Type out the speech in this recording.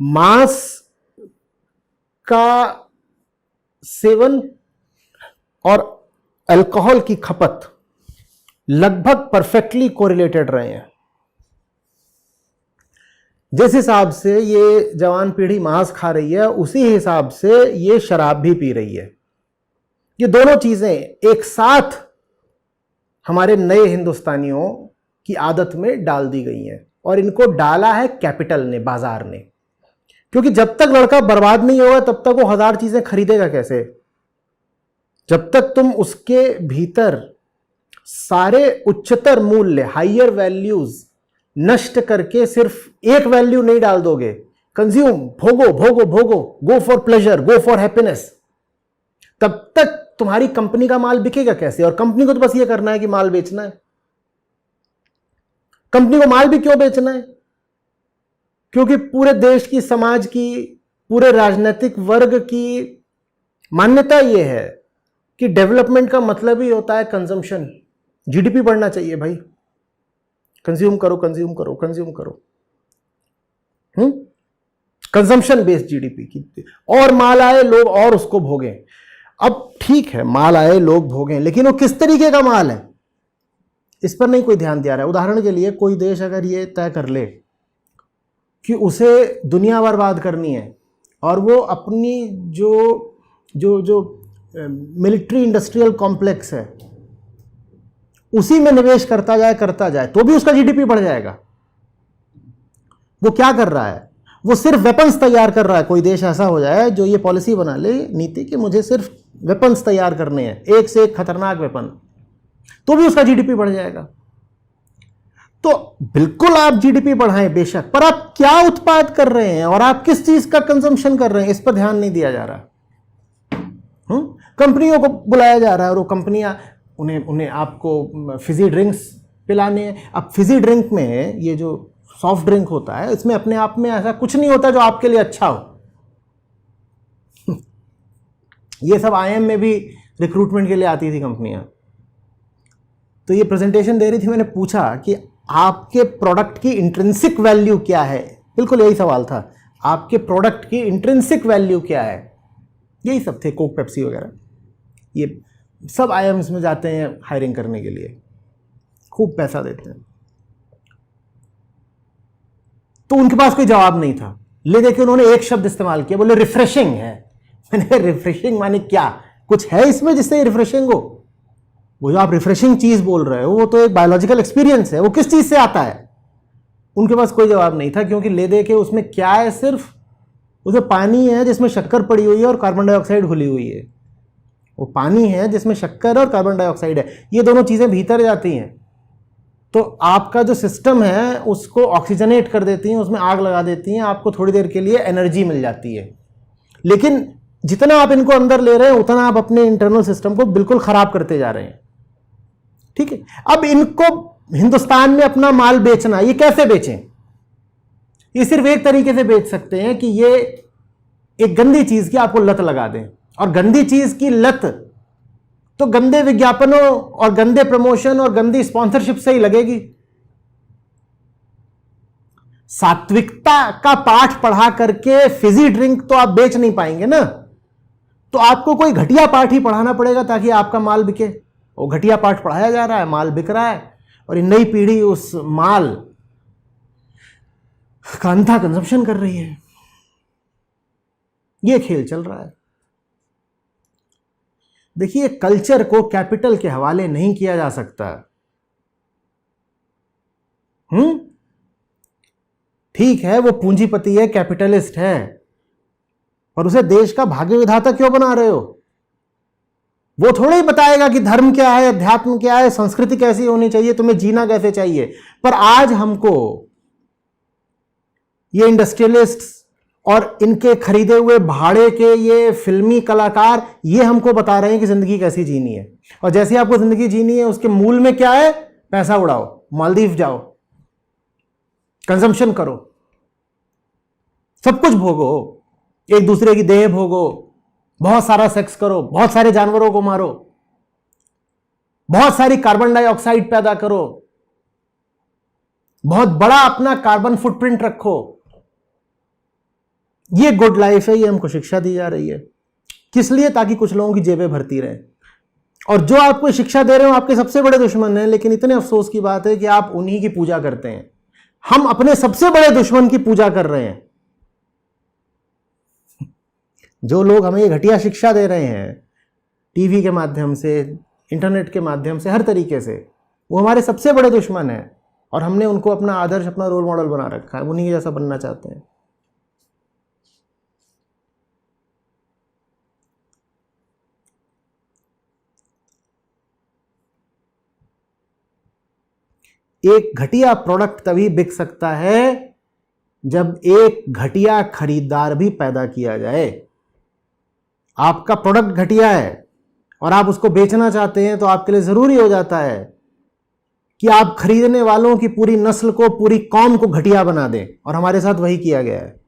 मांस का सेवन और अल्कोहल की खपत लगभग परफेक्टली कोरिलेटेड रहे हैं। जिस हिसाब से ये जवान पीढ़ी मांस खा रही है, उसी हिसाब से ये शराब भी पी रही है। ये दोनों चीजें एक साथ हमारे नए हिंदुस्तानियों की आदत में डाल दी गई हैं, और इनको डाला है कैपिटल ने, बाजार ने। क्योंकि जब तक लड़का बर्बाद नहीं होगा तब तक वो 1000 चीजें खरीदेगा कैसे? जब तक तुम उसके भीतर सारे उच्चतर मूल्य, हाइयर वैल्यूज नष्ट करके सिर्फ एक वैल्यू नहीं डाल दोगे, कंज्यूम, भोगो भोगो भोगो, go for pleasure, go for happiness, तब तक तुम्हारी कंपनी का माल बिकेगा कैसे? और कंपनी को तो बस ये करना है कि माल बेचना है। कंपनी को माल भी क्यों बेचना है? क्योंकि पूरे देश की, समाज की, पूरे राजनीतिक वर्ग की मान्यता यह है कि डेवलपमेंट का मतलब ही होता है कंजम्पशन। जीडीपी बढ़ना चाहिए भाई, कंज्यूम करो कंज्यूम करो कंज्यूम करो। कंजम्पशन बेस्ड जीडीपी की, और माल आए लोग और उसको भोगें। अब ठीक है, माल आए लोग भोगें, लेकिन वो किस तरीके का माल है इस पर नहीं कोई ध्यान दिया रहा है। उदाहरण के लिए कोई देश अगर ये तय कर ले कि उसे दुनिया बर्बाद करनी है और वो अपनी जो जो जो मिलिट्री इंडस्ट्रियल कॉम्प्लेक्स है उसी में निवेश करता जाए तो भी उसका जीडीपी बढ़ जाएगा। वो क्या कर रहा है? वो सिर्फ वेपन्स तैयार कर रहा है। कोई देश ऐसा हो जाए जो ये पॉलिसी बना ले, नीति, कि मुझे सिर्फ वेपन्स तैयार करने हैं, एक से एक खतरनाक वेपन, तो भी उसका जीडीपी बढ़ जाएगा। तो बिल्कुल आप जीडीपी बढ़ाएं बेशक, पर आप क्या उत्पाद कर रहे हैं और आप किस चीज का कंजम्पशन कर रहे हैं, इस पर ध्यान नहीं दिया जा रहा। कंपनियों को बुलाया जा रहा है और वो कंपनियां उन्हें आपको फिजी ड्रिंक्स पिलाने हैं। अब फिजी ड्रिंक में ये जो सॉफ्ट ड्रिंक होता है, इसमें अपने आप में ऐसा कुछ नहीं होता जो आपके लिए अच्छा हो। ये सब आईएम में भी रिक्रूटमेंट के लिए आती थी कंपनियां। तो ये प्रेजेंटेशन दे रही थी, मैंने पूछा कि आपके प्रोडक्ट की इंट्रिंसिक वैल्यू क्या है। बिल्कुल यही सवाल था, आपके प्रोडक्ट की इंट्रिंसिक वैल्यू क्या है। यही सब थे, कोक, पेप्सी वगैरह, ये सब आईएम्स में जाते हैं हायरिंग करने के लिए, खूब पैसा देते हैं। तो उनके पास कोई जवाब नहीं था। ले देके उन्होंने एक शब्द इस्तेमाल किया, बोले रिफ्रेशिंग है। मैंने रिफ्रेशिंग माने क्या? कुछ है इसमें जिससे रिफ्रेशिंग हो? वो जो आप रिफ्रेशिंग चीज बोल रहे हो वो तो एक बायोलॉजिकल एक्सपीरियंस है, वो किस चीज से आता है? उनके पास कोई जवाब नहीं था, क्योंकि ले दे के उसमें क्या है, सिर्फ उसमें पानी है जिसमें शक्कर पड़ी हुई है और कार्बन डाइऑक्साइड घुली हुई है। वो पानी है जिसमें शक्कर और कार्बन डाइऑक्साइड है, ये दोनों चीजें भीतर जाती हैं तो आपका जो सिस्टम है उसको ऑक्सीजनेट कर देती हैं, उसमें आग लगा देती हैं, आपको थोड़ी देर के लिए एनर्जी मिल जाती है। लेकिन जितना आप इनको अंदर ले रहे हैं उतना आप अपने इंटरनल सिस्टम को बिल्कुल खराब करते जा रहे हैं। ठीक है, अब इनको हिंदुस्तान में अपना माल बेचना, ये कैसे बेचें? ये सिर्फ एक तरीके से बेच सकते हैं कि ये एक गंदी चीज की आपको लत लगा दें, और गंदी चीज की लत तो गंदे विज्ञापनों और गंदे प्रमोशन और गंदी स्पॉन्सरशिप से ही लगेगी। सात्विकता का पाठ पढ़ा करके फिजी ड्रिंक तो आप बेच नहीं पाएंगे ना, तो आपको कोई घटिया पाठ ही पढ़ाना पड़ेगा ताकि आपका माल बिके। वो घटिया पाठ पढ़ाया जा रहा है, माल बिक रहा है, और ये नई पीढ़ी उस माल का अंधा कंजम्पशन कर रही है। ये खेल चल रहा है। देखिए, कल्चर को कैपिटल के हवाले नहीं किया जा सकता। ठीक है, वो पूंजीपति है, कैपिटलिस्ट है, पर उसे देश का भाग्य विधाता क्यों बना रहे हो? वो थोड़ा ही बताएगा कि धर्म क्या है, अध्यात्म क्या है, संस्कृति कैसी होनी चाहिए, तुम्हें जीना कैसे चाहिए। पर आज हमको ये इंडस्ट्रियलिस्ट्स और इनके खरीदे हुए भाड़े के ये फिल्मी कलाकार ये हमको बता रहे हैं कि जिंदगी कैसी जीनी है। और जैसी आपको जिंदगी जीनी है उसके मूल में क्या है? पैसा उड़ाओ, मालदीव जाओ, कंजम्पशन करो, सब कुछ भोगो, एक दूसरे की देह भोगो, बहुत सारा सेक्स करो, बहुत सारे जानवरों को मारो, बहुत सारी कार्बन डाइऑक्साइड पैदा करो, बहुत बड़ा अपना कार्बन फुटप्रिंट रखो, ये गुड लाइफ है, ये हमको शिक्षा दी जा रही है। किस लिए? ताकि कुछ लोगों की जेबें भरती रहें। और जो आपको शिक्षा दे रहे हो आपके सबसे बड़े दुश्मन हैं, लेकिन इतने अफसोस की बात है कि आप उन्हीं की पूजा करते हैं। हम अपने सबसे बड़े दुश्मन की पूजा कर रहे हैं। जो लोग हमें ये घटिया शिक्षा दे रहे हैं टीवी के माध्यम से, इंटरनेट के माध्यम से, हर तरीके से, वो हमारे सबसे बड़े दुश्मन हैं। और हमने उनको अपना आदर्श, अपना रोल मॉडल बना रखा है, उन्हीं के जैसा बनना चाहते हैं। एक घटिया प्रोडक्ट तभी बिक सकता है जब एक घटिया खरीदार भी पैदा किया जाए। आपका प्रोडक्ट घटिया है और आप उसको बेचना चाहते हैं, तो आपके लिए जरूरी हो जाता है कि आप खरीदने वालों की पूरी नस्ल को, पूरी कौम को घटिया बना दें। और हमारे साथ वही किया गया है।